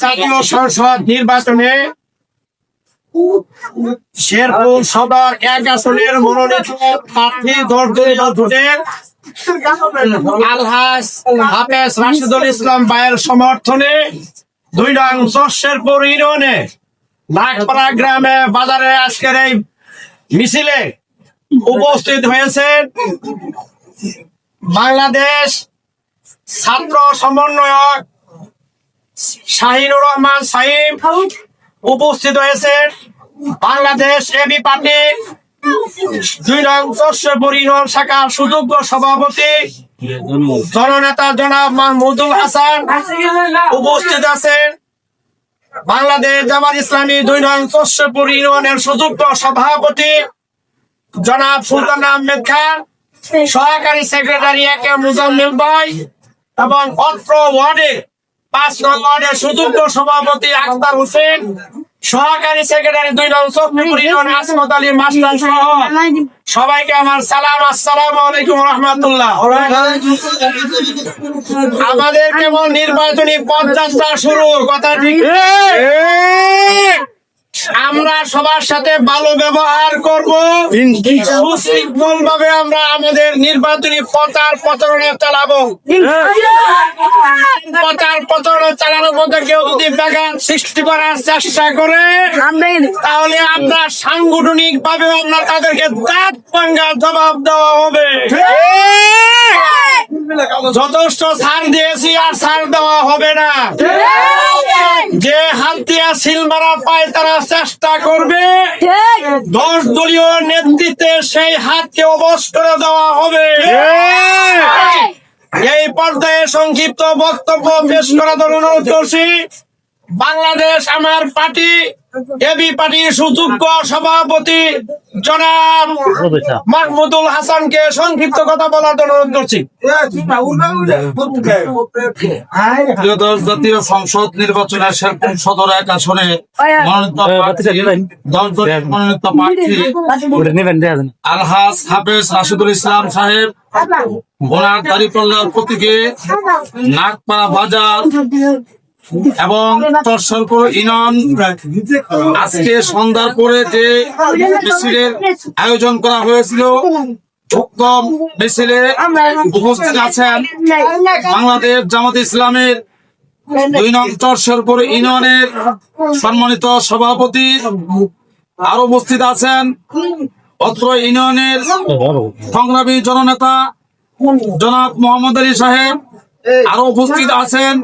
জাতীয় সংসদ নির্বাচনে শেরপুর সদর 1 আসনের মনোনীত প্রার্থী জোটের আলহাজ হাফেজ রাশিদুল ইসলাম ভাইয়ের সমর্থনে 2 নং শেরপুর ইউনিয়নে নাগপাড়া গ্রামে বাজারে আজকের এই মিছিলে উপস্থিত হয়েছেন বাংলাদেশ ছাত্র সমন্বয়ক শাহিনুর রহমান সাহিব, উপস্থিত হয়েছেন বাংলাদেশ এবি পার্টি 2 নং শেরপুর ইউনিয়ন শাখার সুযোগ্য সভাপতি জননেতা জনাব মাহমুদুল হাসান, উপস্থিত আছেন বাংলাদেশ জামাত ইসলামী 2 নং শেরপুর ইউনিয়নের সুযোগ্য সভাপতি জনাব সুলতান আহমেদ খান, সহকারী সেক্রেটারি একে মুজাম্মিল ভাই এবং অত্র ওয়ার্ডে 5 নং ওয়ার্ডের সুযোগ্য সভাপতি আখতার হোসেন, সহকারী সেক্রেটারি 2 নং শেরপুর ইউনিয়ন আসমত আলী মাস্টার সহ সবাইকে আমার সালাম, আসসালামু আলাইকুম রহমতুল্লাহ। আমাদের কেবল নির্বাচনী পথযাত্রা শুরু, কথা ঠিক। আমরা সবার সাথে ভালো ব্যবহার করব, সুশৃঙ্খল ভাবে আমরা আমাদের নির্বাচনী প্রচার প্রচারণা চালাবো। প্রচার প্রচারণা চালানোর মধ্যে কেউ যদি ব্যাঘাত সৃষ্টি করার চেষ্টা করে তাহলে আমরা সাংগঠনিক ভাবে আমরা তাদেরকে দাঁত ভাঙা জবাব দেওয়া হবে। যথেষ্ট ছাড় দিয়েছি, আর ছাড় দেওয়া হবে না। যে হাত দিয়া সিল মারা পায় তারা চেষ্টা করবে 10 দলীয় নেতৃত্বে সেই হাতকে অবশ করে দেওয়া হবে। এই পর্যায়ে সংক্ষিপ্ত বক্তব্য পেশ করার অনুরোধ করছি বাংলাদেশ আমার পার্টি এবি পার্টির সুযোগ্য সভাপতি জনাব মাহমুদুল হাসানকে সংক্ষিপ্ত কথা বলার অনুরোধ করছি। জাতীয় সংসদ নির্বাচনের শেরপুর সদর 1 আসনে মনোনীত প্রার্থী আলহাজ হাফেজ রাশিদুল ইসলাম সাহেব ওনার দাঁড়িপাল্লার প্রতীকে নাগপাড়া বাজার এবং শেরপুর ইউনিয়ন আজকে সন্ধ্যার পরে যে মিছিলের আয়োজন করা হয়েছিল উক্ত মিছিলে উপস্থিত আছেন বাংলাদেশ জামাত ইসলামের 2 নং শেরপুর ইউনিয়নের সম্মানিত সভাপতি, আরো উপস্থিত আছেন অত্র ইউনিয়নের সংগ্রামী জননেতা জনাব মোহাম্মদ আলী সাহেব, আরো উপস্থিত আছেন